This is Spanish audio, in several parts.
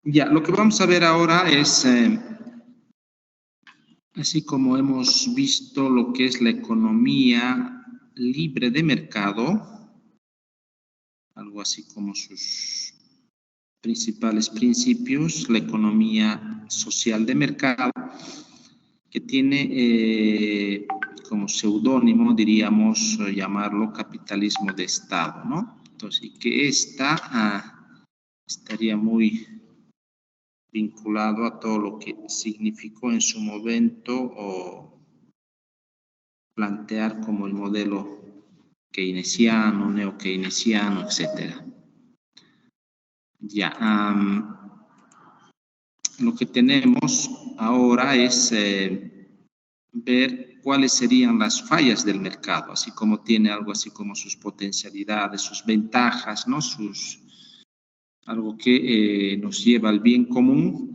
Ya, lo que vamos a ver ahora es, así como hemos visto lo que es la economía libre de mercado, algo así como sus principales principios, la economía social de mercado, que tiene como seudónimo, diríamos, llamarlo capitalismo de Estado, ¿no? Entonces, y que estaría muy vinculado a todo lo que significó en su momento o plantear como el modelo keynesiano, neo-keynesiano, etcétera. Ya, lo que tenemos ahora es ver cuáles serían las fallas del mercado, así como tiene algo así como sus potencialidades, sus ventajas, ¿no? Algo que nos lleva al bien común,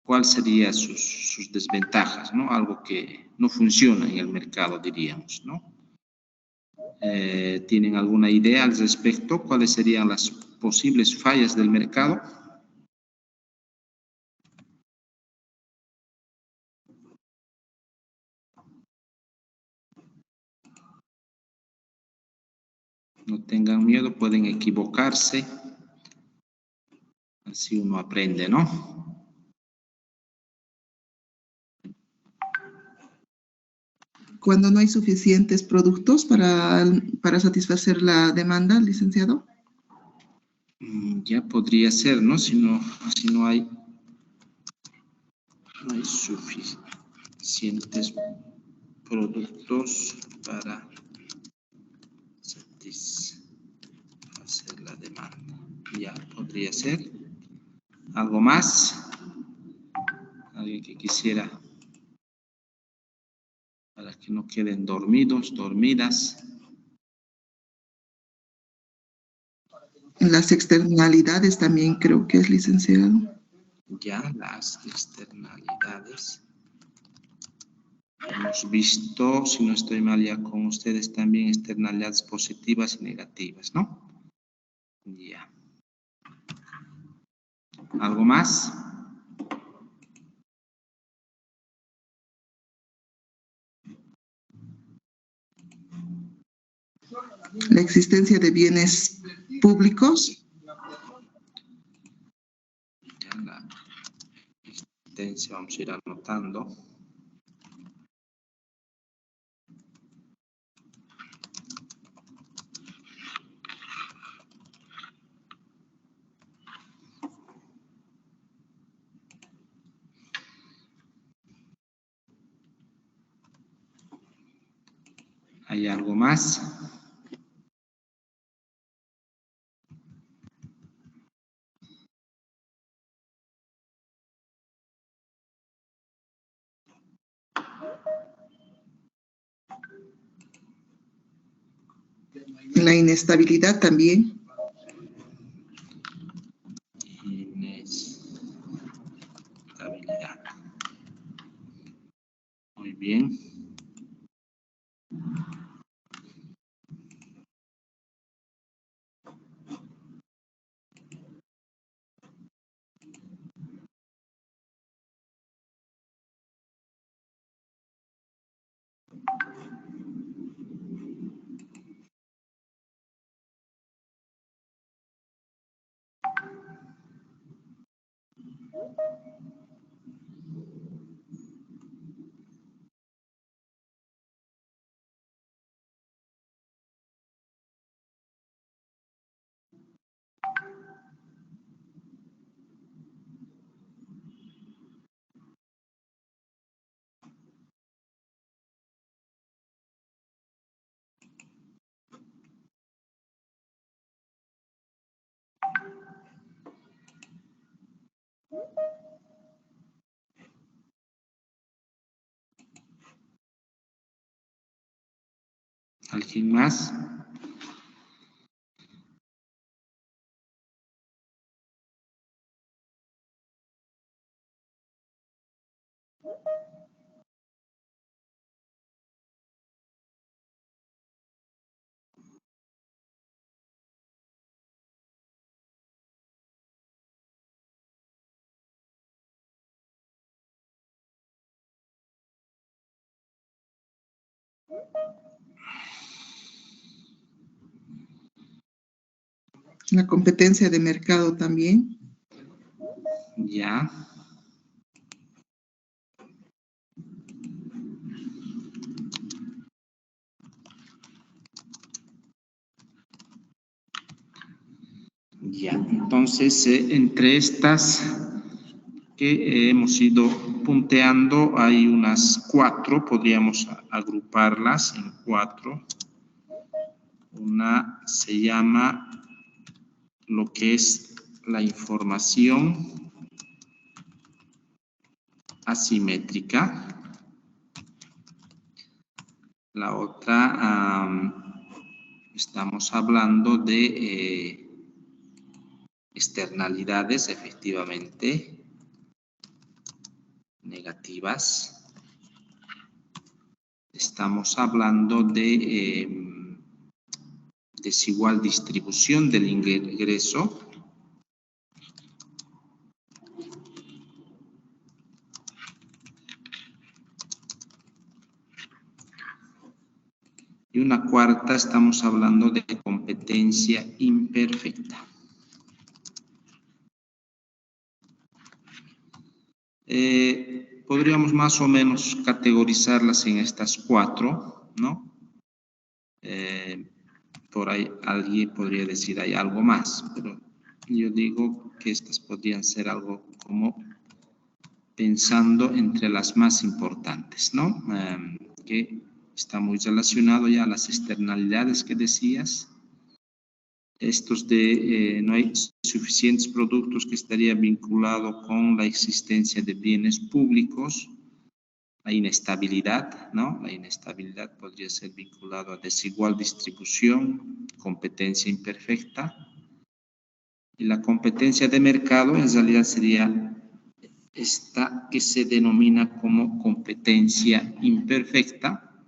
cuáles serían sus desventajas, ¿no? Algo que no funciona en el mercado, diríamos, ¿no? ¿Tienen alguna idea al respecto? ¿Cuáles serían las posibles fallas del mercado? No tengan miedo, pueden equivocarse, así uno aprende, ¿no? Cuando no hay suficientes productos para satisfacer la demanda, licenciado. Ya podría ser, ¿no? Si no hay suficientes productos para satisfacer la demanda. Ya podría ser. ¿Algo más? ¿Alguien que quisiera? Para que no queden dormidos, dormidas. Las externalidades también creo que es, licenciado. Ya, las externalidades. Hemos visto, si no estoy mal ya con ustedes también, externalidades positivas y negativas, ¿no? Ya. ¿Algo más? La existencia de bienes públicos. Ya, la existencia, vamos a ir anotando. ¿Hay algo más? La inestabilidad también. Inestabilidad. Muy bien. ¿Alguien más? La competencia de mercado también. Ya. Ya, entonces, entre estas que hemos ido punteando, hay unas 4, podríamos agruparlas en 4. Una se llama lo que es la información asimétrica. La otra, estamos hablando de externalidades, efectivamente, negativas. Estamos hablando de desigual distribución del ingreso. Y una cuarta, estamos hablando de competencia imperfecta. Podríamos más o menos categorizarlas en estas 4, ¿no? Por ahí alguien podría decir hay algo más, pero yo digo que estas podrían ser algo como pensando entre las más importantes, ¿no? Que está muy relacionado ya a las externalidades que decías. Estos de no hay suficientes productos, que estaría vinculado con la existencia de bienes públicos. La inestabilidad, ¿no? La inestabilidad podría ser vinculado a desigual distribución, competencia imperfecta. Y la competencia de mercado en realidad sería esta que se denomina como competencia imperfecta,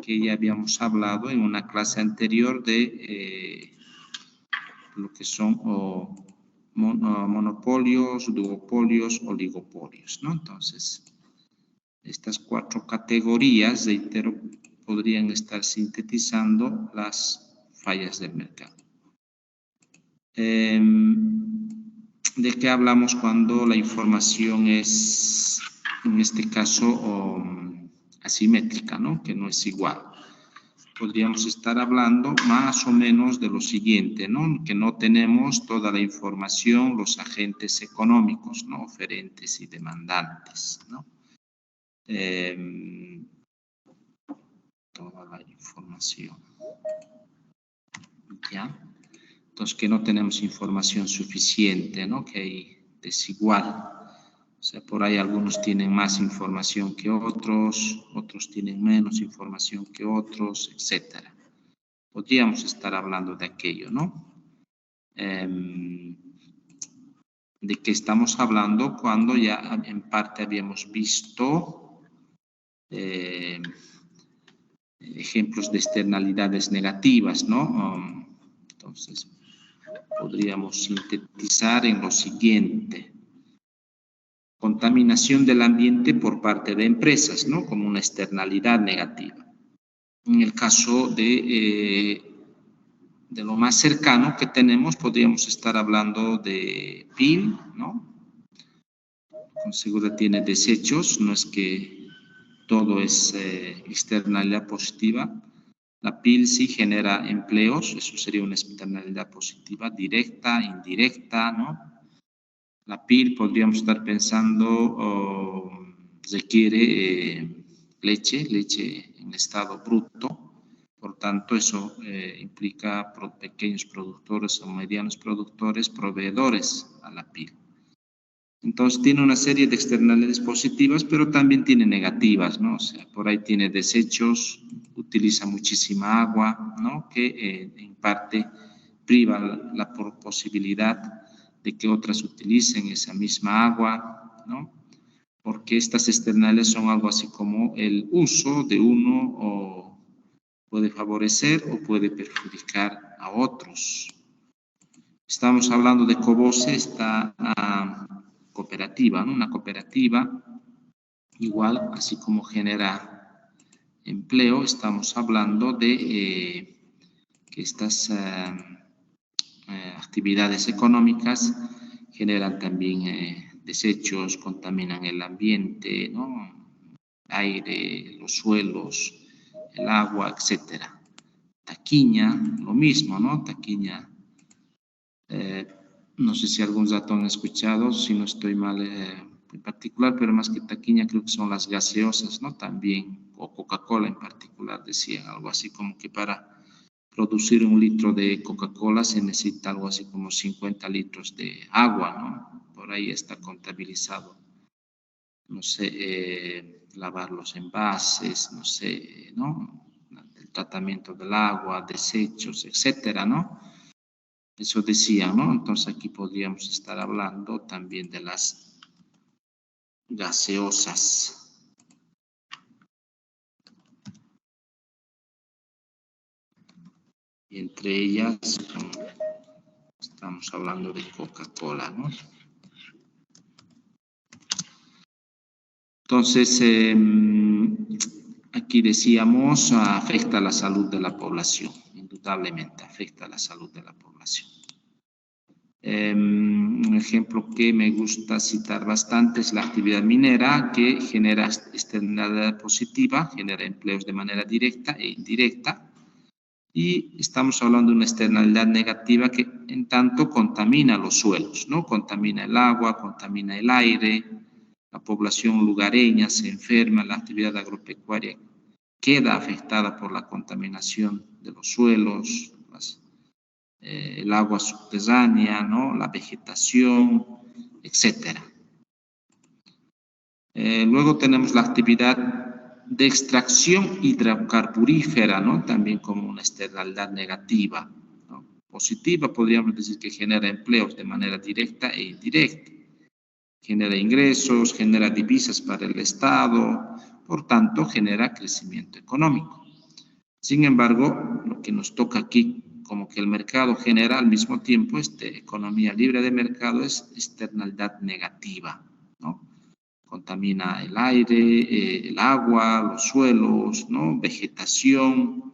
que ya habíamos hablado en una clase anterior de lo que son monopolios, duopolios, oligopolios, ¿no? Entonces, estas 4 categorías, reitero, podrían estar sintetizando las fallas del mercado. ¿De qué hablamos cuando la información es, en este caso, asimétrica, ¿no? Que no es igual? Podríamos estar hablando más o menos de lo siguiente, ¿no? Que no tenemos toda la información, los agentes económicos, ¿no? Oferentes y demandantes, ¿no? Toda la información. ¿Ya? Entonces, que no tenemos información suficiente, ¿no? Que hay desigual. O sea, por ahí algunos tienen más información que otros, otros tienen menos información que otros, etcétera. Podríamos estar hablando de aquello, ¿no? ¿De qué estamos hablando? Cuando ya en parte habíamos visto ejemplos de externalidades negativas, ¿no? Entonces, podríamos sintetizar en lo siguiente. Contaminación del ambiente por parte de empresas, ¿no? Como una externalidad negativa. En el caso de lo más cercano que tenemos, podríamos estar hablando de PIL, ¿no? Con seguridad tiene desechos, no es que todo es externalidad positiva. La PIL sí genera empleos, eso sería una externalidad positiva, directa, indirecta, ¿no? La PIL podríamos estar pensando, requiere leche en estado bruto, por tanto eso implica pequeños productores o medianos productores, proveedores a la PIL. Entonces tiene una serie de externalidades positivas, pero también tiene negativas, ¿no? O sea, por ahí tiene desechos, utiliza muchísima agua, ¿no? Que en parte priva la posibilidad de que otras utilicen esa misma agua, ¿no? Porque estas externalidades son algo así como el uso de uno o puede favorecer o puede perjudicar a otros. Estamos hablando de Cobose, esta cooperativa, ¿no? Una cooperativa igual, así como genera empleo, estamos hablando de que estas actividades económicas generan también desechos, contaminan el ambiente, ¿no? Aire, los suelos, el agua, etcétera. Taquiña, lo mismo, ¿no? Taquiña, no sé si algún dato han escuchado, si no estoy mal en particular, pero más que taquiña creo que son las gaseosas, ¿no? También, o Coca-Cola en particular, decían algo así como que para producir 1 litro de Coca-Cola se necesita algo así como 50 litros de agua, ¿no? Por ahí está contabilizado. No sé, lavar los envases, no sé, ¿no? El tratamiento del agua, desechos, etcétera, ¿no? Eso decía, ¿no? Entonces aquí podríamos estar hablando también de las gaseosas. Y entre ellas estamos hablando de Coca-Cola, ¿no? Entonces, aquí decíamos, afecta a la salud de la población, indudablemente afecta a la salud de la población. Un ejemplo que me gusta citar bastante es la actividad minera, que genera externalidad positiva, genera empleos de manera directa e indirecta, y estamos hablando de una externalidad negativa que en tanto contamina los suelos, ¿no? Contamina el agua, contamina el aire, la población lugareña se enferma, la actividad agropecuaria queda afectada por la contaminación de los suelos, el agua subterránea, ¿no? La vegetación, etc. Luego tenemos la actividad de extracción hidrocarburífera, ¿no? También como una externalidad negativa, ¿no? Positiva, podríamos decir que genera empleos de manera directa e indirecta. Genera ingresos, genera divisas para el Estado, por tanto, genera crecimiento económico. Sin embargo, lo que nos toca aquí, como que el mercado genera al mismo tiempo, economía libre de mercado es externalidad negativa, ¿no? Contamina el aire, el agua, los suelos, ¿no? Vegetación,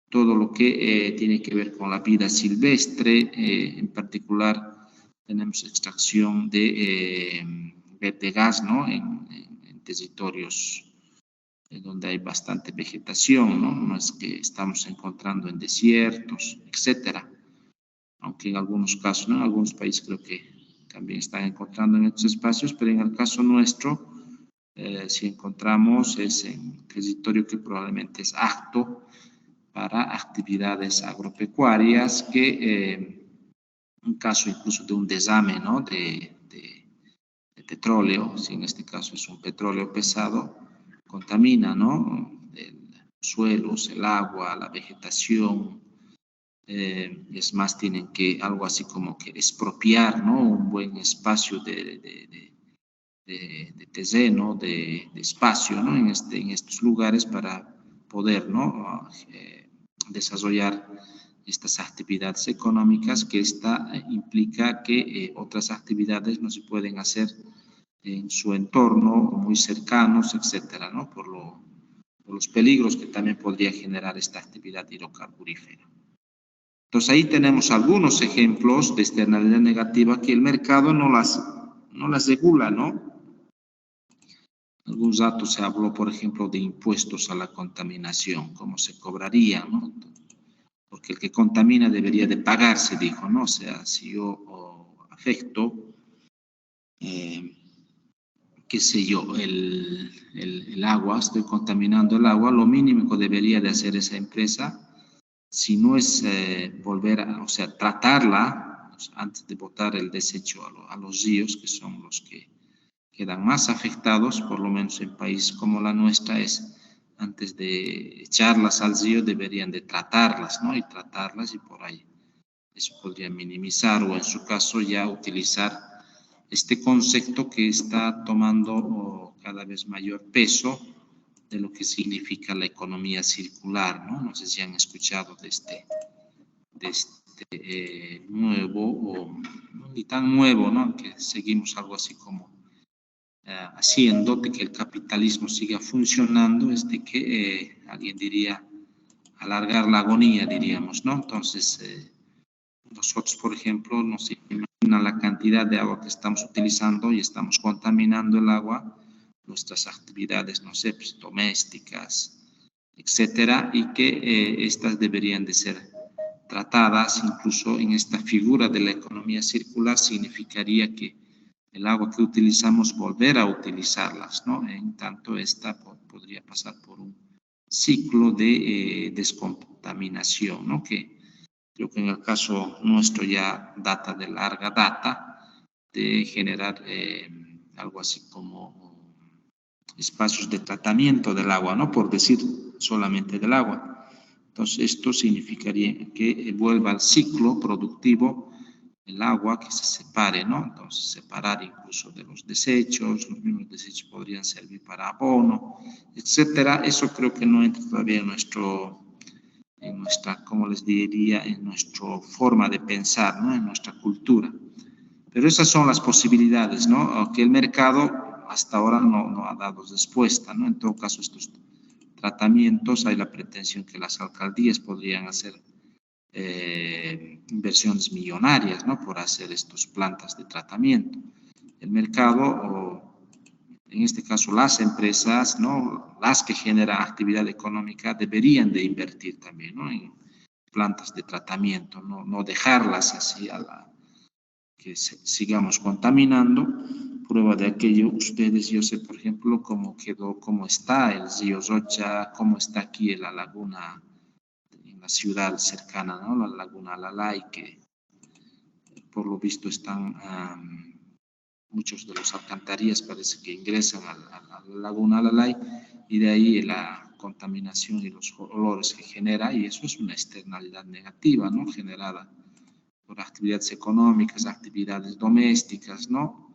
todo lo que tiene que ver con la vida silvestre, en particular tenemos extracción de gas, ¿no? En territorios donde hay bastante vegetación, ¿no? No es que estamos encontrando en desiertos, etcétera. Aunque en algunos casos, ¿no? En algunos países creo que también están encontrando en estos espacios, pero en el caso nuestro, si encontramos es en territorio que probablemente es apto para actividades agropecuarias que en caso incluso de un desame, ¿no? de petróleo, si en este caso es un petróleo pesado, contamina, ¿no? Los suelos, el agua, la vegetación. Es más, tienen que algo así como que expropiar, ¿no? Un buen espacio de terreno, de espacio, ¿no? En estos lugares para poder, ¿no? Desarrollar estas actividades económicas que implica que otras actividades no se pueden hacer en su entorno o muy cercanos, etcétera, ¿no? Por los peligros que también podría generar esta actividad hidrocarburífera. Entonces ahí tenemos algunos ejemplos de externalidad negativa que el mercado no las regula, ¿no? Algunos datos se habló, por ejemplo, de impuestos a la contaminación, cómo se cobraría, ¿no? Porque el que contamina debería de pagarse, dijo, ¿no? O sea, si yo afecto, qué sé yo, el agua, estoy contaminando el agua, lo mínimo que debería de hacer esa empresa, si no es volver o sea, tratarla, pues, antes de botar el desecho a los ríos, que son los que quedan más afectados, por lo menos en países como la nuestra, es antes de echarlas al río deberían de tratarlas, ¿no? Y tratarlas y por ahí eso podría minimizar o en su caso ya utilizar este concepto que está tomando cada vez mayor peso de lo que significa la economía circular, ¿no? No sé si han escuchado de este nuevo, o ni tan nuevo, ¿no? Que seguimos algo así como haciendo de que el capitalismo siga funcionando es de que, alguien diría, alargar la agonía, diríamos, ¿no? Entonces, nosotros, por ejemplo, no se imagina la cantidad de agua que estamos utilizando y estamos contaminando el agua, nuestras actividades, no sé, pues, domésticas, etcétera, y que estas deberían de ser tratadas. Incluso en esta figura de la economía circular significaría que el agua que utilizamos, volver a utilizarlas, ¿no? En tanto, esta podría pasar por un ciclo de descontaminación, ¿no? Que creo que en el caso nuestro ya data de larga data, de generar algo así como espacios de tratamiento del agua, ¿no? Por decir solamente del agua. Entonces, esto significaría que vuelva al ciclo productivo el agua, que se separe, ¿no? Entonces, separar incluso de los desechos desechos podrían servir para abono, etcétera. Eso creo que no entra todavía en nuestra, como les diría, en nuestra forma de pensar, ¿no? En nuestra cultura. Pero esas son las posibilidades, ¿no? Que el mercado hasta ahora no ha dado respuesta, ¿no? En todo caso, estos tratamientos, hay la pretensión que las alcaldías podrían hacer inversiones millonarias, ¿no? Por hacer estos plantas de tratamiento. El mercado, o en este caso las empresas, ¿no? Las que generan actividad económica deberían de invertir también, ¿no? En plantas de tratamiento, no dejarlas así a la que sigamos contaminando. Prueba de aquello, ustedes, yo sé, por ejemplo, cómo quedó, cómo está el río Rocha, cómo está aquí en la laguna, en la ciudad cercana, ¿no? La laguna Alalay, que por lo visto están, muchos de los alcantarillas parece que ingresan a la laguna Alalay, y de ahí la contaminación y los olores que genera, y eso es una externalidad negativa, ¿no? Generada por actividades económicas, actividades domésticas, ¿no?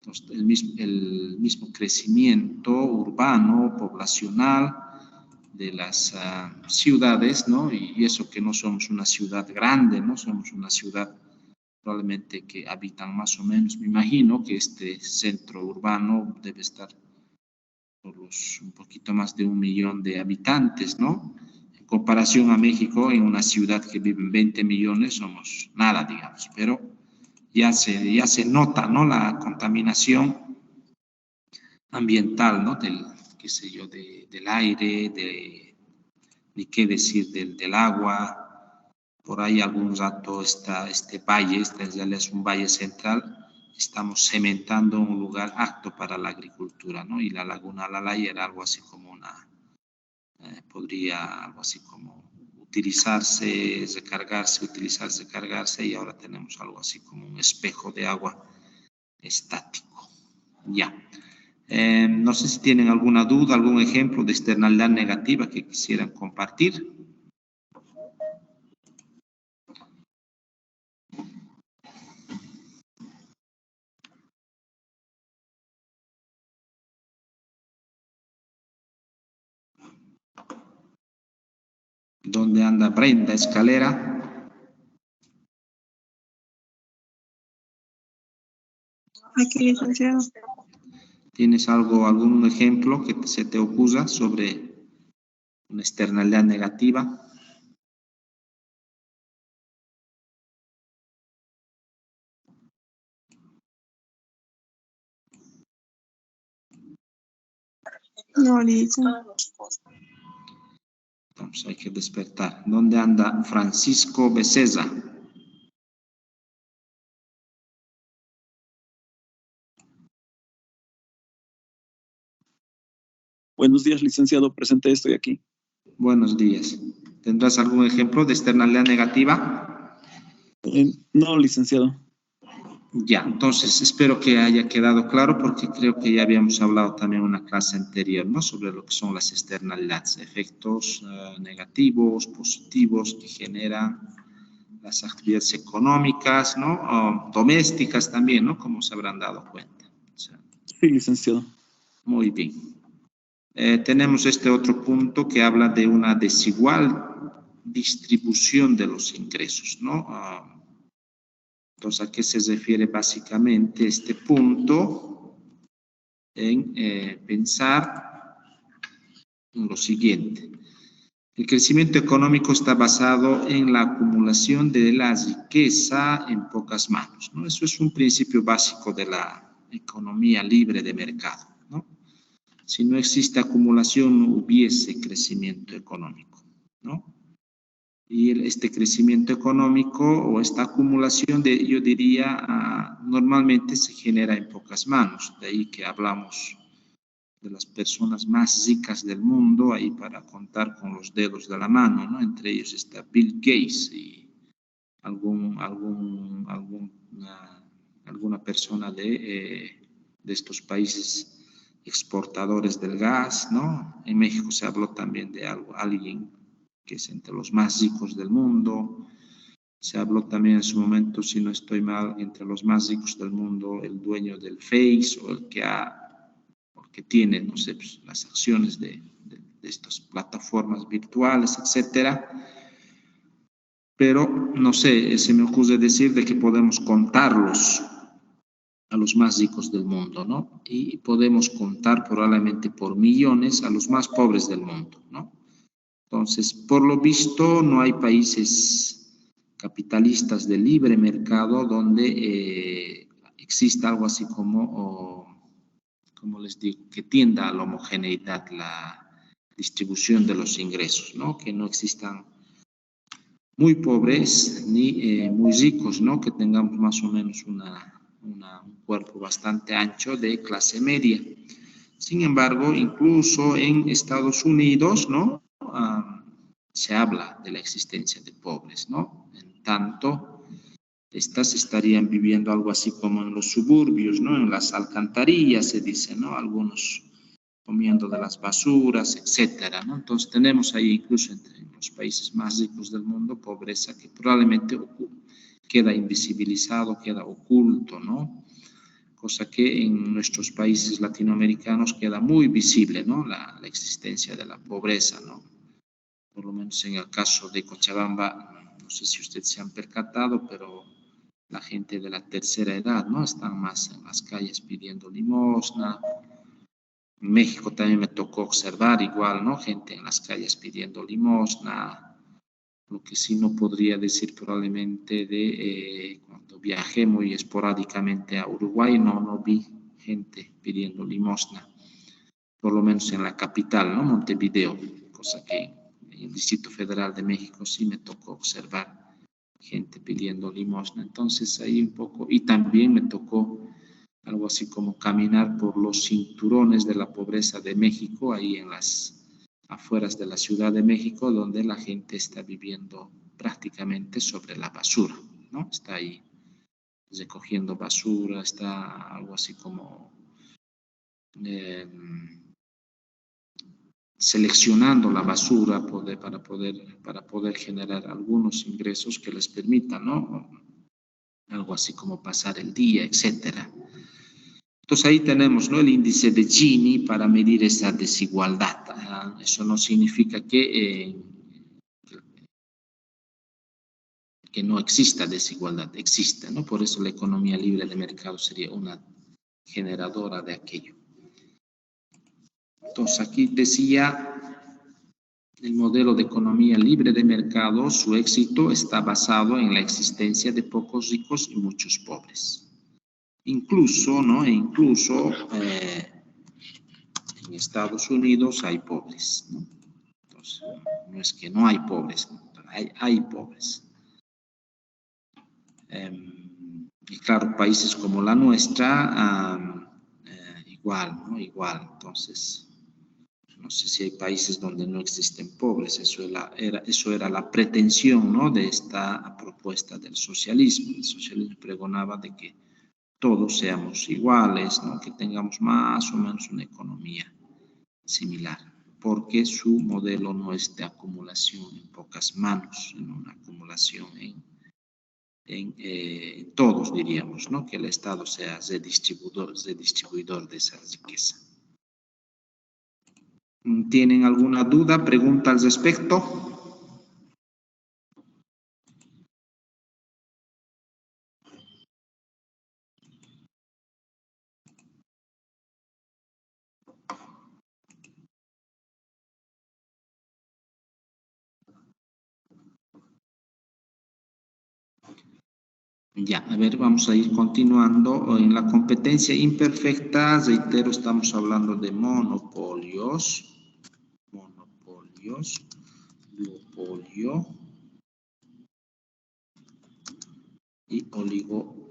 Entonces, el mismo crecimiento urbano, poblacional de las ciudades, ¿no? Y eso que no somos una ciudad grande, ¿no? Somos una ciudad probablemente que habitan más o menos, me imagino que este centro urbano debe estar por un poquito más de 1 millón de habitantes, ¿no? En comparación a México, en una ciudad que viven 20 millones, somos nada, digamos, pero ya se nota, ¿no? La contaminación ambiental, ¿no? Qué sé yo, del aire, de qué decir, del agua. Por ahí algún rato este valle, es un valle central, estamos cementando un lugar apto para la agricultura, ¿no? Y la laguna Alalay era algo así como podría algo así como utilizarse, recargarse, y ahora tenemos algo así como un espejo de agua estático. Ya. No sé si tienen alguna duda, algún ejemplo de externalidad negativa que quisieran compartir. ¿Dónde anda Brenda Escalera? Aquí, licenciado. ¿Tienes algún ejemplo que se te ocurra sobre una externalidad negativa? No, licenciado. Entonces hay que despertar. ¿Dónde anda Francisco Becesa? Buenos días, licenciado. Presente, estoy aquí. Buenos días. ¿Tendrás algún ejemplo de externalidad negativa? No, licenciado. Ya, entonces espero que haya quedado claro, porque creo que ya habíamos hablado también en una clase anterior, ¿no? Sobre lo que son las externalidades, efectos negativos, positivos que generan las actividades económicas, ¿no? O domésticas también, ¿no? Como se habrán dado cuenta. O sea, sí, licenciado. muy bien. Tenemos este otro punto que habla de una desigual distribución de los ingresos, ¿no? Entonces, ¿a qué se refiere básicamente este punto? en pensar en lo siguiente. El crecimiento económico está basado en la acumulación de la riqueza en pocas manos, ¿no? Eso es un principio básico de la economía libre de mercado, ¿no? Si no existe acumulación, no hubiese crecimiento económico, ¿no? Y este crecimiento económico o esta acumulación, yo diría, normalmente se genera en pocas manos. De ahí que hablamos de las personas más ricas del mundo, ahí para contar con los dedos de la mano, ¿no? Entre ellos está Bill Gates y alguna persona de estos países exportadores del gas, ¿no? En México se habló también de alguien que es entre los más ricos del mundo. Se habló también en su momento, si no estoy mal, entre los más ricos del mundo, el dueño del Face o el que tiene, no sé, pues, las acciones de estas plataformas virtuales, etcétera. Pero, no sé, se me ocurre decir de que podemos contarlos a los más ricos del mundo, ¿no? Y podemos contar probablemente por millones a los más pobres del mundo, ¿no? Entonces, por lo visto, no hay países capitalistas de libre mercado donde exista algo así como les digo, que tienda a la homogeneidad la distribución de los ingresos, ¿no? Que no existan muy pobres ni muy ricos, ¿no? Que tengamos más o menos un cuerpo bastante ancho de clase media. Sin embargo, incluso en Estados Unidos, ¿no? Se habla de la existencia de pobres, ¿no? En tanto, estas estarían viviendo algo así como en los suburbios, ¿no? En las alcantarillas, se dice, ¿no? Algunos comiendo de las basuras, etcétera, ¿no? Entonces tenemos ahí incluso entre los países más ricos del mundo pobreza que probablemente queda invisibilizado, queda oculto, ¿no? Cosa que en nuestros países latinoamericanos queda muy visible, ¿no? La existencia de la pobreza, ¿no? Por lo menos en el caso de Cochabamba, no sé si ustedes se han percatado, pero la gente de la tercera edad, ¿no? Están más en las calles pidiendo limosna. En México también me tocó observar igual, ¿no? Gente en las calles pidiendo limosna. Lo que sí no podría decir probablemente de cuando viajé muy esporádicamente a Uruguay, no vi gente pidiendo limosna, por lo menos en la capital, ¿no? Montevideo, cosa que en el Distrito Federal de México sí me tocó observar gente pidiendo limosna. Entonces ahí un poco, y también me tocó algo así como caminar por los cinturones de la pobreza de México, ahí en las afueras de la Ciudad de México, donde la gente está viviendo prácticamente sobre la basura, ¿no? Está ahí recogiendo basura, está algo así como seleccionando la basura para poder generar algunos ingresos que les permitan, ¿no? Algo así como pasar el día, etcétera. Entonces ahí tenemos, ¿no? El índice de Gini para medir esa desigualdad. Eso no significa que no exista desigualdad, existe, ¿no? Por eso la economía libre de mercado sería una generadora de aquello. Entonces aquí decía, el modelo de economía libre de mercado, su éxito está basado en la existencia de pocos ricos y muchos pobres. Incluso, ¿no? Incluso en Estados Unidos hay pobres, ¿no? Entonces, no es que no hay pobres, ¿no? Hay pobres. Y claro, países como la nuestra, igual, ¿no? Igual. Entonces, no sé si hay países donde no existen pobres. Eso era la pretensión, ¿no? De esta propuesta del socialismo. El socialismo pregonaba de que todos seamos iguales, ¿no? Que tengamos más o menos una economía similar, porque su modelo no es de acumulación en pocas manos, sino una acumulación en todos, diríamos, ¿no? Que el Estado sea redistribuidor de esa riqueza. ¿Tienen alguna duda, pregunta al respecto? Ya, a ver, vamos a ir continuando. En la competencia imperfecta, reitero, estamos hablando de monopolios, duopolio y oligopolio.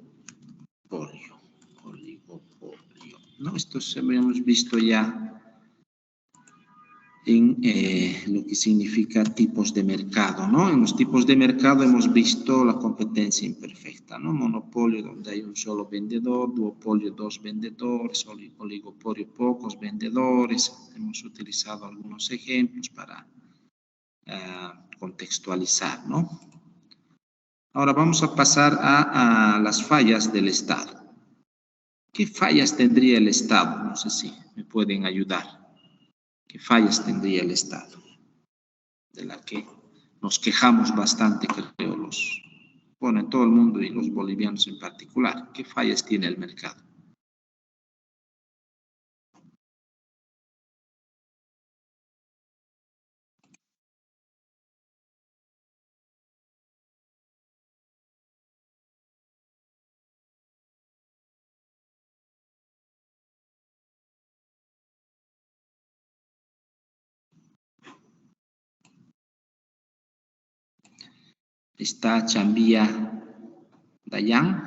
No, esto se habíamos visto ya en lo que significa tipos de mercado, ¿no? En los tipos de mercado hemos visto la competencia imperfecta, ¿no? Monopolio donde hay un solo vendedor, duopolio 2 vendedores, oligopolio pocos vendedores. Hemos utilizado algunos ejemplos para contextualizar, ¿no? Ahora vamos a pasar a las fallas del Estado. ¿Qué fallas tendría el Estado? No sé si me pueden ayudar. ¿Qué fallas tendría el Estado? De la que nos quejamos bastante, creo, en todo el mundo y los bolivianos en particular. ¿Qué fallas tiene el mercado? Está Chambía Dayan.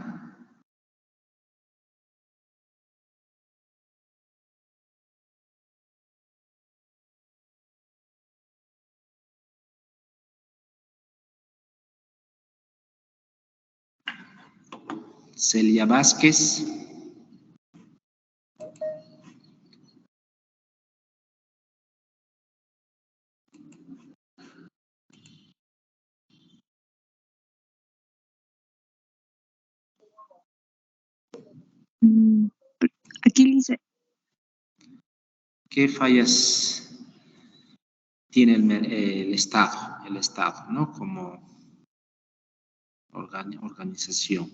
Celia Vázquez. Aquí dice, ¿Qué fallas tiene el Estado? El Estado, ¿no? Como organización.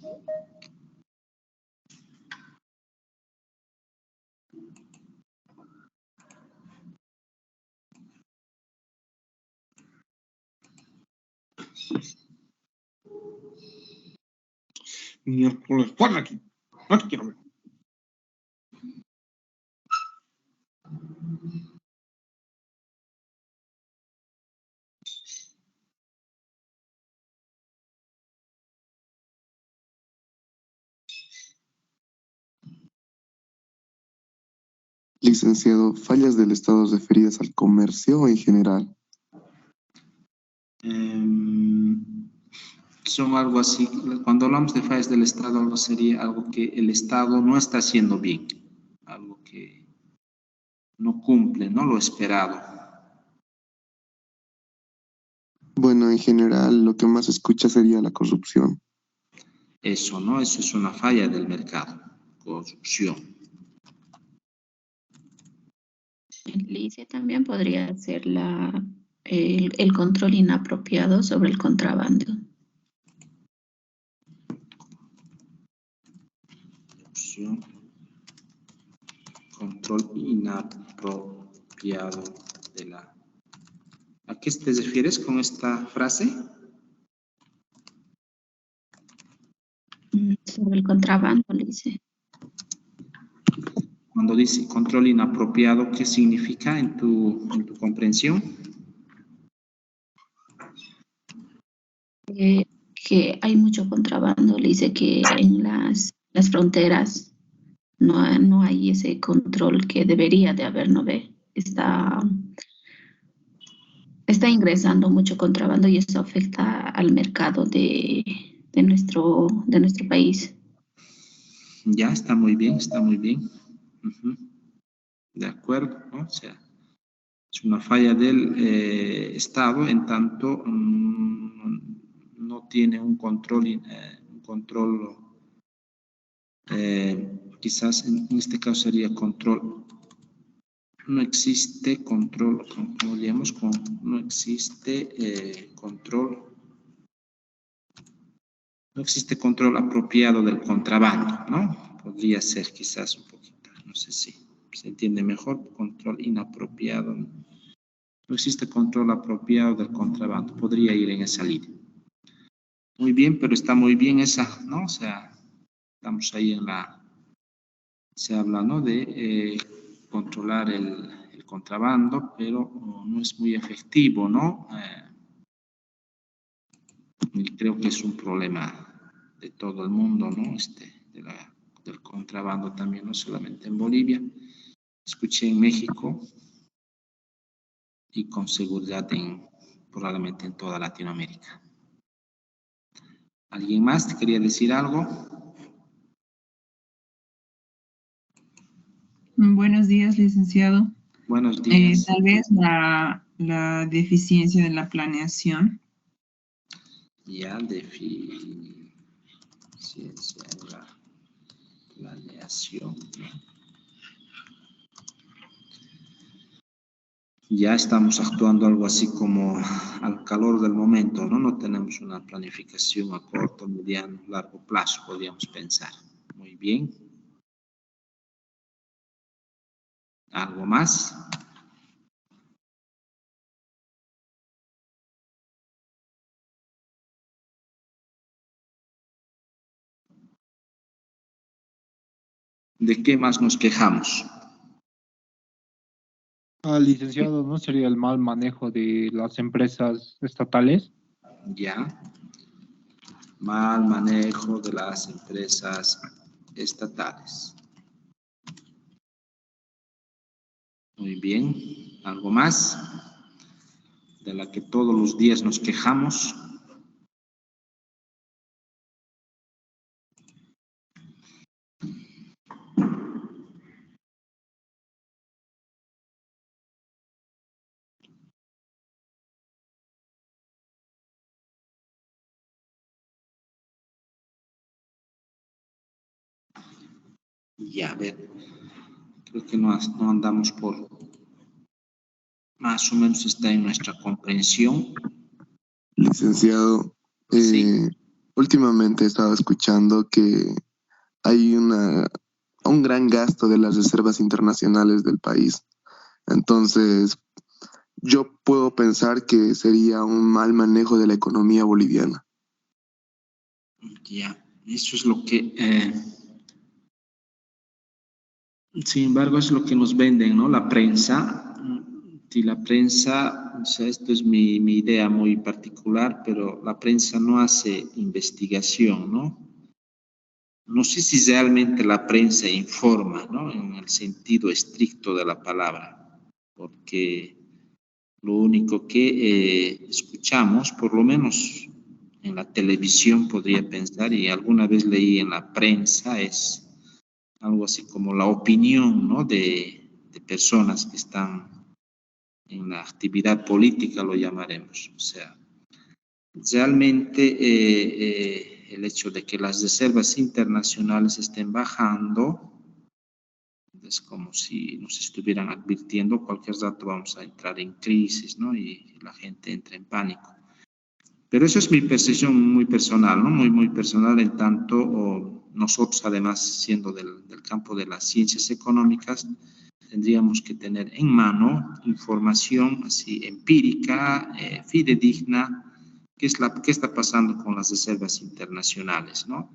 Miércoles, ¡fuera aquí! No te quiero ver. Licenciado, fallas del Estado referidas al comercio en general. Son algo así, cuando hablamos de fallas del Estado, algo sería algo que el Estado no está haciendo bien, algo que no cumple, ¿no? Lo esperado. Bueno, en general lo que más se escucha sería la corrupción. Eso, ¿no? Eso es una falla del mercado, corrupción. Lice también podría ser el control inapropiado sobre el contrabando. Corrupción, control inapropiado de la... ¿A qué te refieres con esta frase? Sobre el contrabando, Lice. Cuando dice control inapropiado, ¿qué significa en tu comprensión? Que hay mucho contrabando, Lice, que en las fronteras no hay ese control que debería de haber, ¿no ve? Está ingresando mucho contrabando y eso afecta al mercado de nuestro país. Ya, está muy bien, está muy bien. De acuerdo, ¿no? O sea, es una falla del Estado en tanto no tiene un control, quizás en este caso sería control. No existe control, como diríamos, no existe control. No existe control apropiado del contrabando, ¿no? Podría ser quizás un poquito, no sé si se entiende mejor, control inapropiado. No existe control apropiado del contrabando, podría ir en esa línea. Muy bien, pero está muy bien esa, ¿no? O sea, estamos ahí en la... Se habla, ¿no? De controlar el contrabando, pero no es muy efectivo, ¿no? Y creo que es un problema de todo el mundo, ¿no? Del contrabando también, no solamente en Bolivia. Escuché en México y con seguridad probablemente en toda Latinoamérica. ¿Alguien más te quería decir algo? Buenos días, licenciado. Buenos días. Tal vez la deficiencia de la planeación. Ya, deficiencia en la planeación. Ya estamos actuando algo así como al calor del momento, ¿no? No tenemos una planificación a corto, mediano, largo plazo, podríamos pensar. Muy bien. ¿Algo más? ¿De qué más nos quejamos? Licenciado, ¿no sería el mal manejo de las empresas estatales? Ya. Mal manejo de las empresas estatales. Muy bien. ¿Algo más? De la que todos los días nos quejamos. Ya, a ver. Creo que no andamos por... Más o menos está en nuestra comprensión. Licenciado, Sí. últimamente he estado escuchando que hay un gran gasto de las reservas internacionales del país. Entonces, yo puedo pensar que sería un mal manejo de la economía boliviana. Ya, eso es lo que... sin embargo, es lo que nos venden, ¿no? La prensa. Y la prensa, o sea, esto es mi idea muy particular, pero la prensa no hace investigación, ¿no? No sé si realmente la prensa informa, ¿no? En el sentido estricto de la palabra, porque lo único que escuchamos, por lo menos en la televisión podría pensar, y alguna vez leí en la prensa, es algo así como la opinión, ¿no? de personas que están en la actividad política, lo llamaremos. O sea, realmente el hecho de que las reservas internacionales estén bajando es como si nos estuvieran advirtiendo cualquier rato vamos a entrar en crisis, ¿no? Y la gente entra en pánico. Pero eso es mi percepción muy personal, ¿no? Muy personal, en tanto nosotros, además, siendo del campo de las ciencias económicas, tendríamos que tener en mano información así empírica, fidedigna, qué está pasando con las reservas internacionales, ¿no?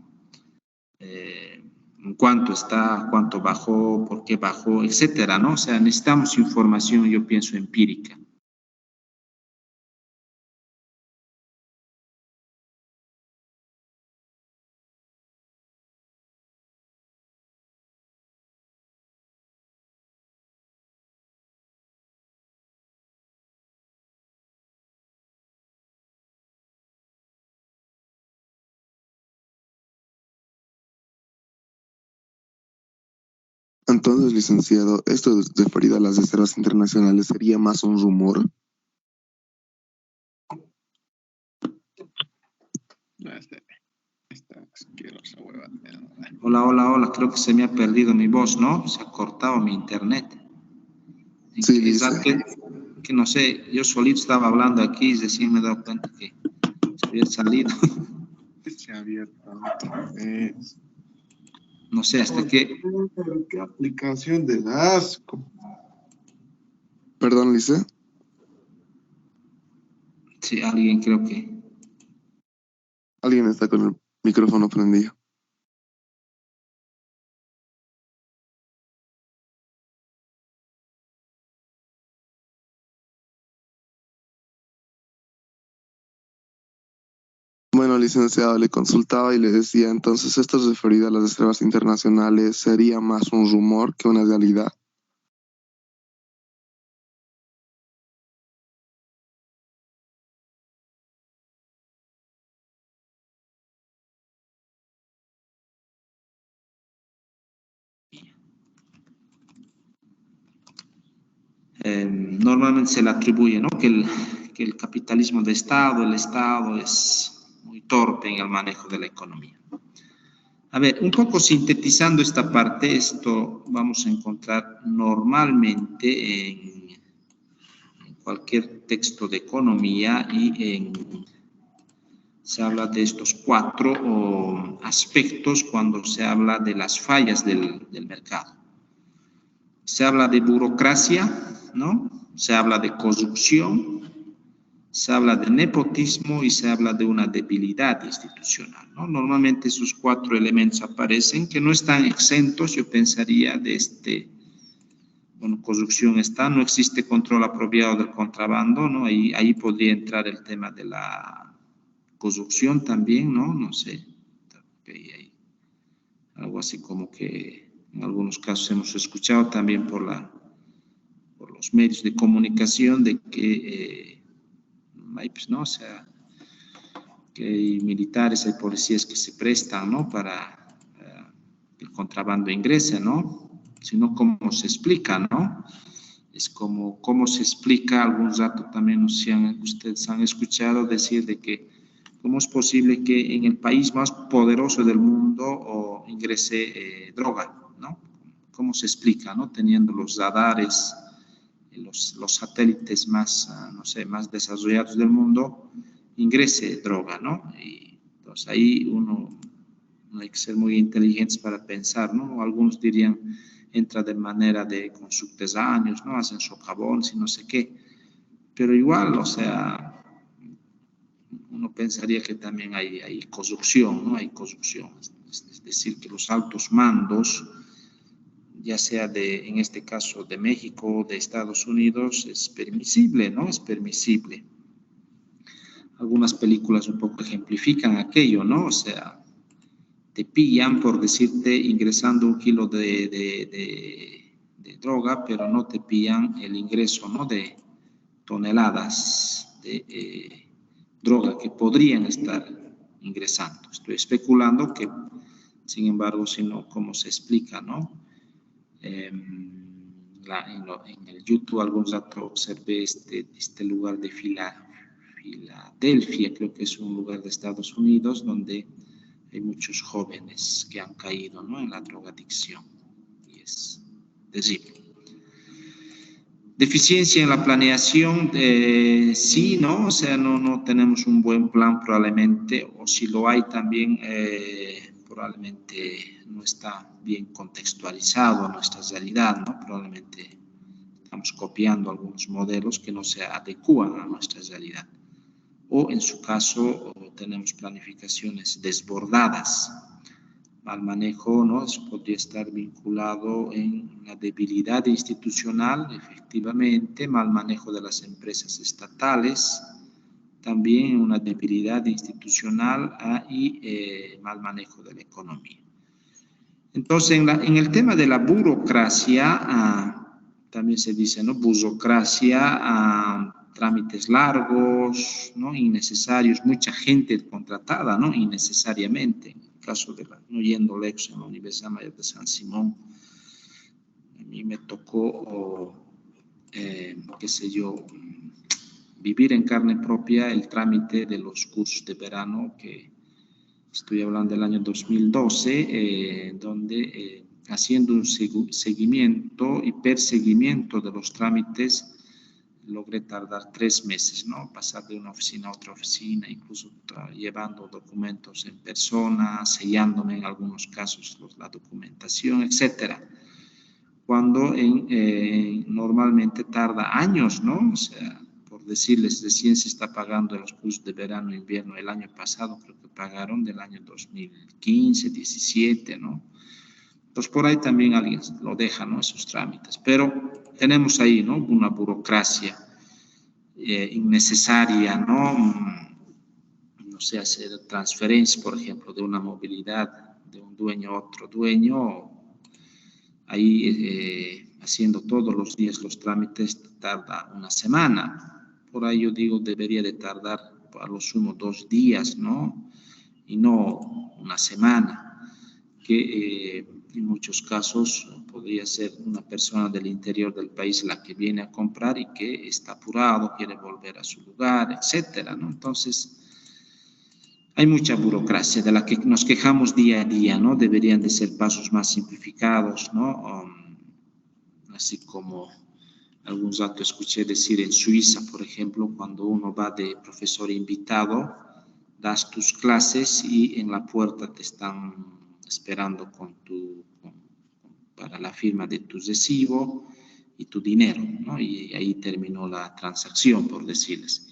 Cuánto está, cuánto bajó, por qué bajó, etcétera, ¿no? O sea, necesitamos información, yo pienso, empírica. Entonces, licenciado, esto referido a las reservas internacionales sería más un rumor. Esta asquerosa hueva. Hola, creo que se me ha perdido mi voz, ¿no? Se ha cortado mi internet. Sí, dice. Que no sé, yo solito estaba hablando aquí y recién me he dado cuenta que se había salido. Se ha abierto otra vez. No sé, hasta que... Pero qué aplicación de asco. Perdón, Lice. Sí, alguien creo que Alguien está con el micrófono prendido. Bueno, licenciado, le consultaba y le decía, entonces esto referido a las reservas internacionales sería más un rumor que una realidad. Normalmente se le atribuye, ¿no?, que el capitalismo de Estado, el Estado es muy torpe en el manejo de la economía. A ver, un poco sintetizando esta parte, esto vamos a encontrar normalmente en cualquier texto de economía y se habla de estos 4 aspectos cuando se habla de las fallas del mercado. Se habla de burocracia, ¿no? Se habla de corrupción, se habla de nepotismo y se habla de una debilidad institucional, ¿no? Normalmente esos 4 elementos aparecen, que no están exentos, yo pensaría, de bueno, corrupción está, no existe control apropiado del contrabando, ¿no? Ahí podría entrar el tema de la corrupción también, ¿no? No sé, hay algo así como que en algunos casos hemos escuchado también por los medios de comunicación de que hay, pues, ¿no? O sea, que hay militares, hay policías que se prestan, ¿no?, para que el contrabando ingrese, ¿no? Sino cómo se explica, ¿no? Es como cómo se explica, algún rato también, no sé si ustedes han escuchado decir de que cómo es posible que en el país más poderoso del mundo ingrese droga, ¿no? ¿Cómo se explica, no? Teniendo los radares, los satélites más, no sé, más desarrollados del mundo, ingrese droga, ¿no? Y entonces ahí uno hay que ser muy inteligentes para pensar, ¿no? Algunos dirían, entra de manera con subterráneos, ¿no? Hacen socavones y no sé qué. Pero igual, o sea, uno pensaría que también hay corrupción, ¿no? Hay corrupción. Es decir, que los altos mandos, ya sea en este caso de México, de Estados Unidos, es permisible, ¿no? Es permisible. Algunas películas un poco ejemplifican aquello, ¿no? O sea, te pillan, por decirte, ingresando 1 kilo de droga, pero no te pillan el ingreso, ¿no?, de toneladas de droga que podrían estar ingresando. Estoy especulando que, sin embargo, sino cómo se explica, ¿no? En el YouTube algún rato observé este lugar de Filadelfia, creo que es un lugar de Estados Unidos, donde hay muchos jóvenes que han caído, ¿no?, en la drogadicción. Y es terrible. Deficiencia en la planeación, sí, ¿no? O sea, no tenemos un buen plan probablemente, o si lo hay también, probablemente no está bien contextualizado a nuestra realidad, ¿no? Probablemente estamos copiando algunos modelos que no se adecúan a nuestra realidad. O en su caso, tenemos planificaciones desbordadas. Mal manejo, ¿no? Eso podría estar vinculado en la debilidad institucional, efectivamente, mal manejo de las empresas estatales, también una debilidad institucional y mal manejo de la economía. Entonces, en el tema de la burocracia, también se dice, ¿no?, burocracia, trámites largos, ¿no?, innecesarios, mucha gente contratada, ¿no?, innecesariamente. En el caso de no yendo lejos, en la Universidad Mayor de San Simón, a mí me tocó, qué sé yo, vivir en carne propia el trámite de los cursos de verano, que estoy hablando del año 2012, donde haciendo un seguimiento y perseguimiento de los trámites, logré tardar 3 meses, ¿no? Pasar de una oficina a otra oficina, incluso llevando documentos en persona, sellándome en algunos casos la documentación, etcétera. Cuando normalmente tarda años, ¿no? O sea, por decirles, recién se está pagando los cursos de verano e invierno el año pasado, creo que pagaron del año 2015, 17, ¿no? Pues por ahí también alguien lo deja, ¿no? Esos trámites. Pero tenemos ahí, ¿no? Una burocracia innecesaria, ¿no? No sé, hacer transferencias, por ejemplo, de una movilidad de un dueño a otro dueño, ahí haciendo todos los días los trámites tarda una semana. Por ahí yo digo, debería de tardar a lo sumo 2 días, ¿no? Y no una semana, que en muchos casos podría ser una persona del interior del país la que viene a comprar y que está apurado, quiere volver a su lugar, etcétera, ¿no? Entonces, hay mucha burocracia de la que nos quejamos día a día, ¿no? Deberían de ser pasos más simplificados, ¿no? Así como algún dato escuché decir en Suiza, por ejemplo, cuando uno va de profesor invitado, das tus clases y en la puerta te están esperando para la firma de tu recibo y tu dinero, ¿no? Y ahí terminó la transacción, por decirles.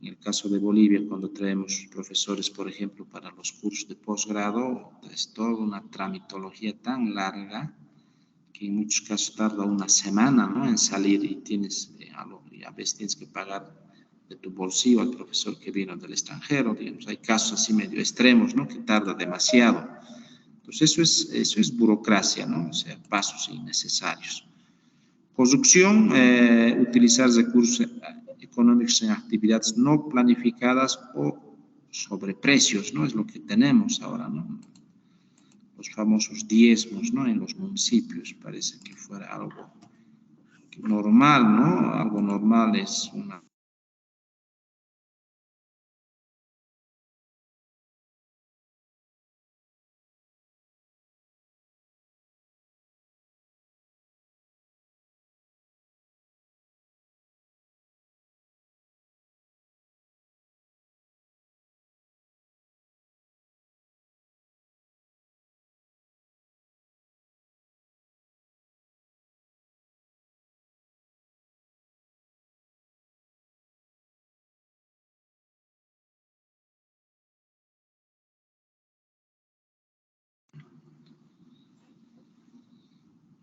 En el caso de Bolivia, cuando traemos profesores, por ejemplo, para los cursos de posgrado, es toda una tramitología tan larga que en muchos casos tarda una semana, ¿no? En salir y a veces tienes que pagar de tu bolsillo al profesor que vino del extranjero, digamos. Hay casos así medio extremos, ¿no? Que tarda demasiado. Entonces eso es burocracia, ¿no? O sea, pasos innecesarios. Corrupción, utilizar recursos económicos en actividades no planificadas o sobreprecios, ¿no? Es lo que tenemos ahora, ¿no? Los famosos diezmos, ¿no? En los municipios, parece que fuera algo normal, ¿no? Algo normal es una...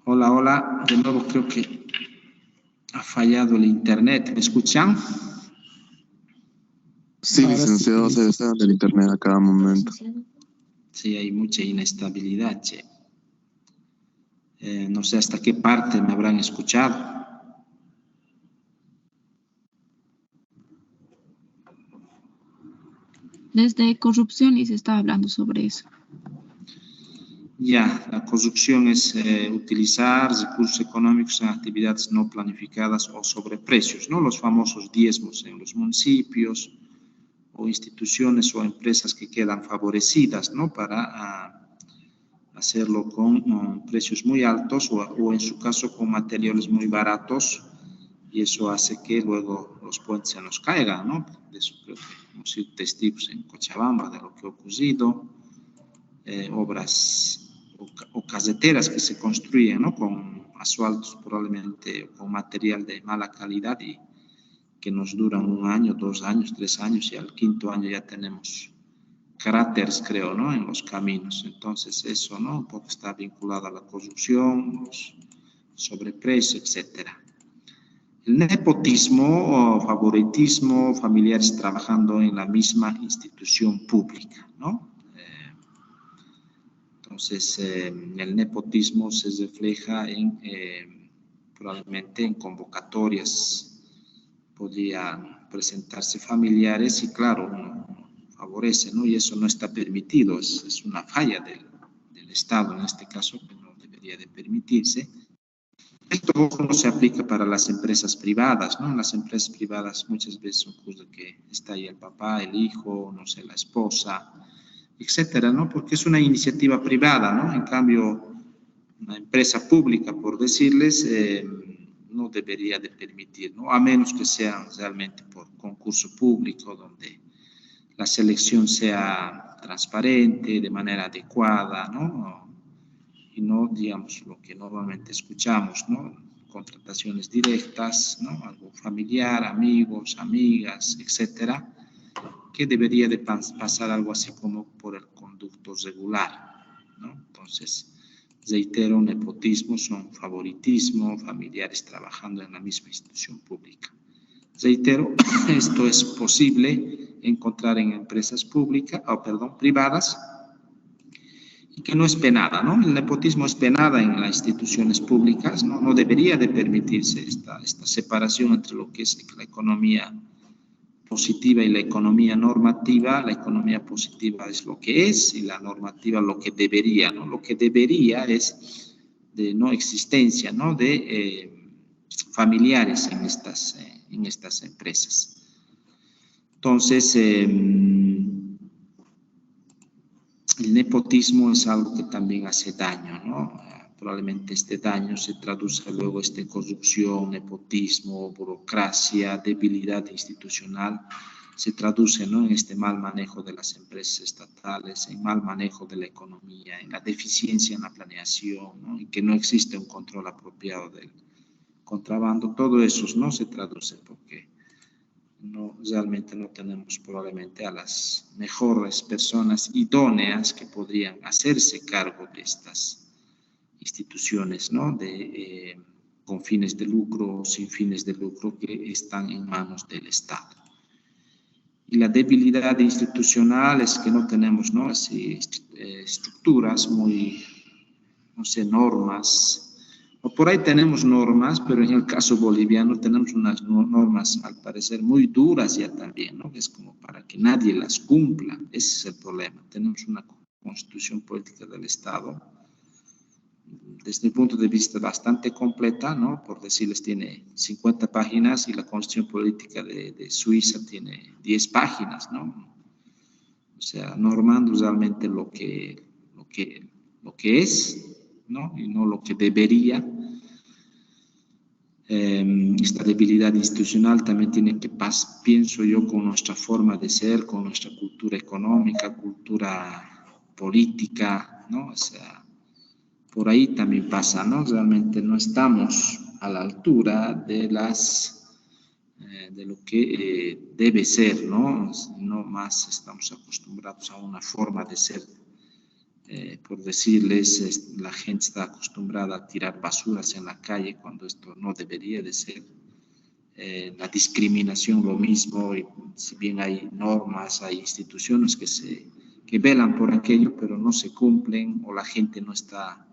Hola, hola, de nuevo creo que ha fallado el internet, ¿me escuchan? Sí, Ahora licenciado, sí. se está dando el internet a cada momento. Sí, hay mucha inestabilidad, che. No sé hasta qué parte me habrán escuchado. Desde corrupción y se está hablando sobre eso. Ya, la corrupción es utilizar recursos económicos en actividades no planificadas o sobreprecios, ¿no? Los famosos diezmos en los municipios o instituciones o empresas que quedan favorecidas, ¿no? Para hacerlo con precios muy altos o en su caso con materiales muy baratos, y eso hace que luego los puentes se nos caigan, ¿no? De eso creo que hemos sido testigos en Cochabamba de lo que ha ocurrido, obras o carreteras que se construyen, ¿no? Con asfaltos probablemente con material de mala calidad y que nos duran 1 año, 2 años, 3 años y al 5.º año ya tenemos cráteres, creo, ¿no? En los caminos. Entonces eso, ¿no? Un poco está vinculado a la corrupción, los sobreprecios, etcétera. El nepotismo o favoritismo, familiares trabajando en la misma institución pública, ¿no? Entonces, el nepotismo se refleja probablemente en convocatorias. Podrían presentarse familiares y, claro, uno favorece, ¿no? Y eso no está permitido, es una falla del Estado, en este caso, que no debería de permitirse. Esto no se aplica para las empresas privadas, ¿no? En las empresas privadas muchas veces ocurre que está ahí el papá, el hijo, no sé, la esposa, etcétera, ¿no? Porque es una iniciativa privada, ¿no? En cambio, una empresa pública, por decirles, no debería de permitir, ¿no? A menos que sea realmente por concurso público, donde la selección sea transparente, de manera adecuada, ¿no? Y no, digamos, lo que normalmente escuchamos, ¿no? contrataciones directas, ¿no? Algo familiar, amigos, amigas, etcétera, que debería de pasar algo así como por el conducto regular, ¿no? Entonces, reitero, nepotismo son favoritismo, familiares trabajando en la misma institución pública. Reitero, esto es posible encontrar en empresas públicas, privadas, y que no es penada, ¿no? El nepotismo es penada en las instituciones públicas, ¿no? No debería de permitirse esta separación entre lo que es la economía positiva y la economía normativa. La economía positiva es lo que es y la normativa lo que debería, ¿no? Lo que debería es de no existencia, ¿no? De familiares en estas empresas. Entonces, el nepotismo es algo que también hace daño, ¿no? Probablemente este daño se traduzca luego en corrupción, nepotismo, burocracia, debilidad institucional, se traduce, ¿no? En este mal manejo de las empresas estatales, en mal manejo de la economía, en la deficiencia en la planeación, ¿no? En que no existe un control apropiado del contrabando. Todo eso no se traduce porque realmente no tenemos probablemente a las mejores personas idóneas que podrían hacerse cargo de estas instituciones, ¿no? Con fines de lucro o sin fines de lucro que están en manos del Estado. Y la debilidad institucional es que no tenemos, ¿no? Así, estructuras muy, no sé, normas. O por ahí tenemos normas, pero en el caso boliviano tenemos unas normas, al parecer, muy duras ya también, ¿no? Es como para que nadie las cumpla. Ese es el problema. Tenemos una constitución política del Estado, desde mi punto de vista, bastante completa, ¿no? Por decirles, tiene 50 páginas y la constitución política de Suiza tiene 10 páginas, ¿no? O sea, normando realmente lo que es, ¿no? Y no lo que debería. Esta debilidad institucional también tiene que pasar, pienso yo, con nuestra forma de ser, con nuestra cultura económica, cultura política, ¿no? O sea, por ahí también pasa, ¿no? Realmente no estamos a la altura de lo que debe ser, ¿no? No más estamos acostumbrados a una forma de ser. Por decirles, la gente está acostumbrada a tirar basuras en la calle cuando esto no debería de ser. La discriminación lo mismo, y si bien hay normas, hay instituciones que velan por aquello, pero no se cumplen o la gente no está,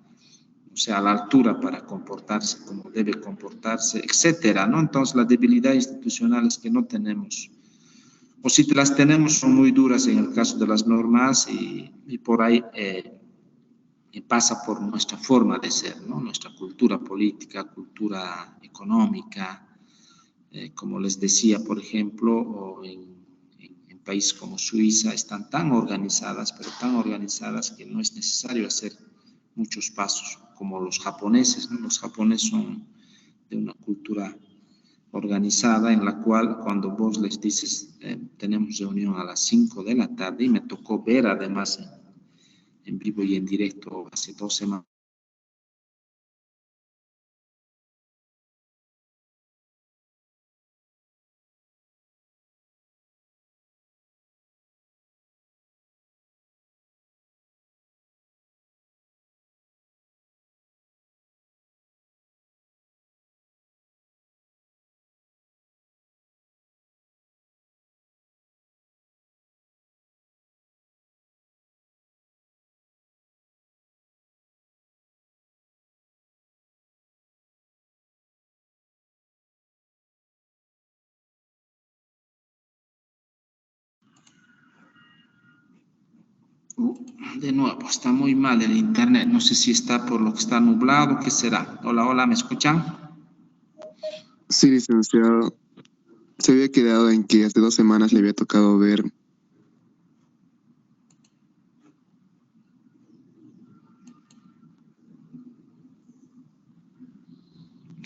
o sea, a la altura para comportarse como debe comportarse, etcétera, ¿no? Entonces, la debilidad institucional es que no tenemos, o si las tenemos son muy duras en el caso de las normas y por ahí pasa por nuestra forma de ser, ¿no? Nuestra cultura política, cultura económica, como les decía, por ejemplo, o en países como Suiza están tan organizadas, pero tan organizadas que no es necesario hacer muchos pasos, como los japoneses, ¿no? Los japoneses son de una cultura organizada en la cual cuando vos les dices tenemos reunión a las 5 de la tarde, y me tocó ver además en vivo y en directo hace 2 semanas de nuevo, está muy mal el internet. No sé si está por lo que está nublado, ¿qué será? Hola, hola, ¿me escuchan? Sí, licenciado. Se había quedado en que hace 2 semanas le había tocado ver.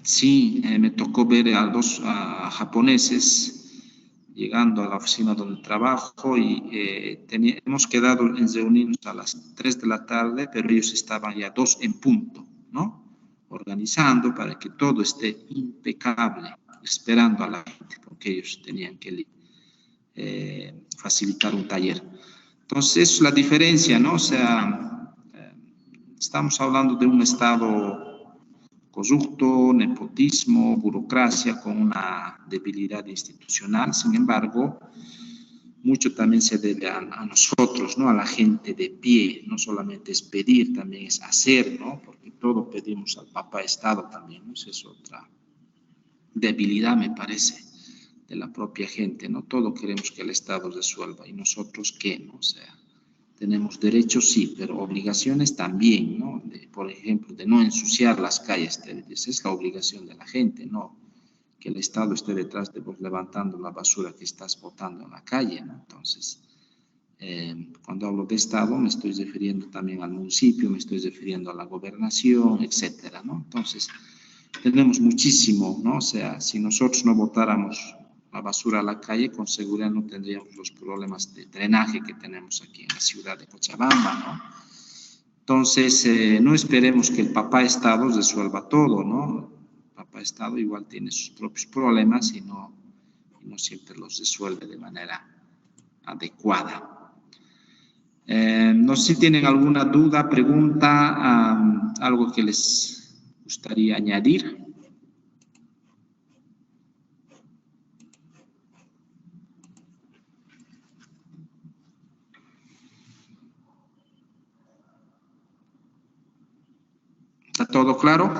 Sí, me tocó ver a 2 japoneses llegando a la oficina donde trabajo y hemos quedado en reunirnos a las 3 de la tarde, pero ellos estaban ya 2 en punto, ¿no? organizando para que todo esté impecable, esperando a la gente, porque ellos tenían que facilitar un taller. Entonces, es la diferencia, ¿no? O sea, estamos hablando de un Estado corrupto, nepotismo, burocracia, con una debilidad institucional. Sin embargo, mucho también se debe a nosotros, ¿no? A la gente de pie. No solamente es pedir, también es hacer, ¿no? Porque todo pedimos al Papá Estado también, ¿no? Esa es otra debilidad, me parece, de la propia gente, ¿no? Todo queremos que el Estado resuelva. ¿Y nosotros qué, no? O sea, tenemos derechos, sí, pero obligaciones también, ¿no? Por ejemplo, de no ensuciar las calles. Esa es la obligación de la gente, ¿no? Que el Estado esté detrás de vos levantando la basura que estás botando en la calle, ¿no? Entonces, cuando hablo de Estado, me estoy refiriendo también al municipio, me estoy refiriendo a la gobernación, etcétera, ¿no? Entonces, tenemos muchísimo, ¿no? O sea, si nosotros no botáramos la basura a la calle, con seguridad no tendríamos los problemas de drenaje que tenemos aquí en la ciudad de Cochabamba, ¿no? Entonces, no esperemos que el Papá Estado resuelva todo, ¿no? El Papá Estado igual tiene sus propios problemas y no siempre los resuelve de manera adecuada. No sé si tienen alguna duda, pregunta, algo que les gustaría añadir. ¿Está todo claro?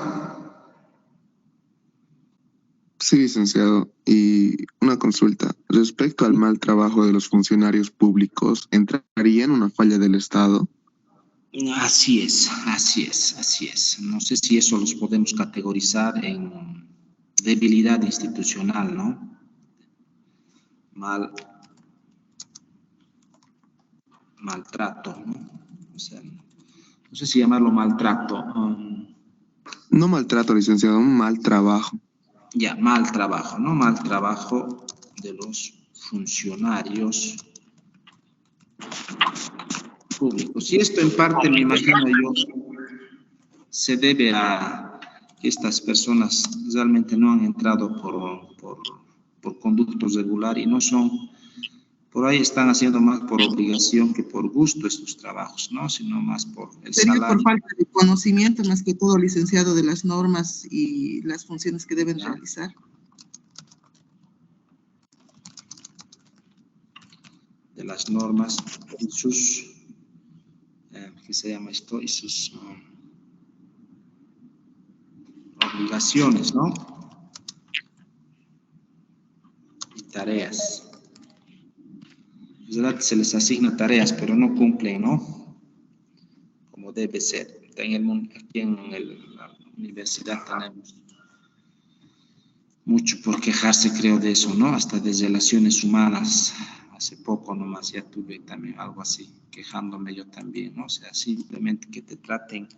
Sí, licenciado. Y una consulta. Respecto al mal trabajo de los funcionarios públicos, ¿entraría en una falla del Estado? Así es, así es, así es. No sé si eso los podemos categorizar en debilidad institucional, ¿no? Maltrato, ¿no? O sea, no sé si llamarlo maltrato. No maltrato, licenciado, un mal trabajo. Ya, mal trabajo, ¿no? Mal trabajo de los funcionarios públicos. Y esto en parte, me imagino yo, se debe a que estas personas realmente no han entrado por conducto regular y no son, por ahí están haciendo más por obligación que por gusto estos trabajos, ¿no? Sino más por el Sería salario. por falta de conocimiento, más que todo, licenciado, de las normas y las funciones que deben realizar. De las normas y sus, ¿qué se llama esto? Y sus obligaciones, ¿no? Y tareas. Es verdad, se les asigna tareas, pero no cumplen, ¿no? Como debe ser. Aquí en la universidad tenemos mucho por quejarse, creo, de eso, ¿no? Hasta de relaciones humanas. Hace poco nomás ya tuve también algo así, quejándome yo también, ¿no? O sea, simplemente que te traten,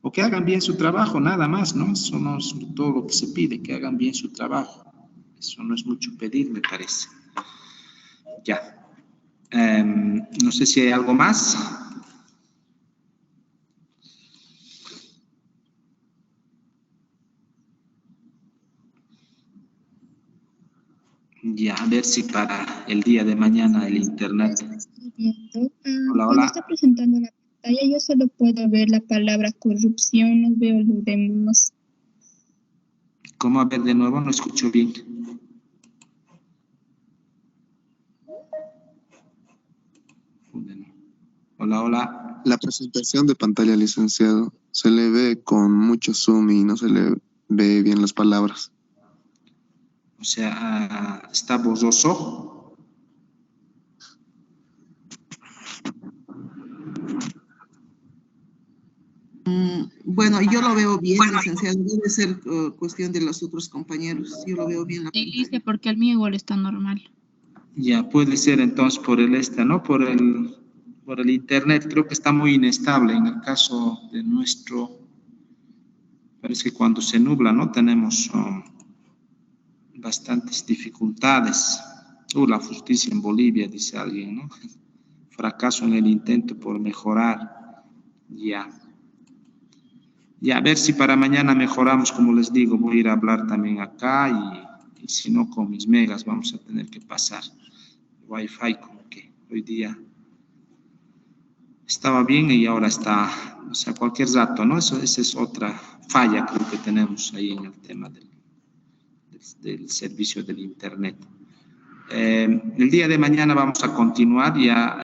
o que hagan bien su trabajo, nada más, ¿no? Eso no es todo lo que se pide, que hagan bien su trabajo. Eso no es mucho pedir, me parece. Ya. No sé si hay algo más. Ya, a ver si para el día de mañana el internet. Hola, Cuando hola. está presentando la pantalla, yo solo puedo ver la palabra corrupción, no veo lo demás. ¿Cómo? A ver, de nuevo, no escucho bien. Hola, hola. La presentación de pantalla, licenciado, se le ve con mucho zoom y no se le ve bien las palabras. O sea, ¿está borroso? Bueno, yo lo veo bien, licenciado. Debe ser cuestión de los otros compañeros. Yo lo veo bien. La Sí, dice porque el mío igual está normal. Ya, puede ser entonces por el ¿no? Por el internet. Creo que está muy inestable. En el caso de nuestro, parece que cuando se nubla, ¿no? Tenemos bastantes dificultades. La justicia en Bolivia, dice alguien, ¿no? Fracaso en el intento por mejorar. Ya. Y a ver si para mañana mejoramos, como les digo, voy a ir a hablar también acá y si no con mis megas vamos a tener que pasar. Wi-Fi como que hoy día estaba bien y ahora está, o sea, cualquier rato, ¿no? Esa es otra falla creo que tenemos ahí en el tema del servicio del Internet. El día de mañana vamos a continuar ya.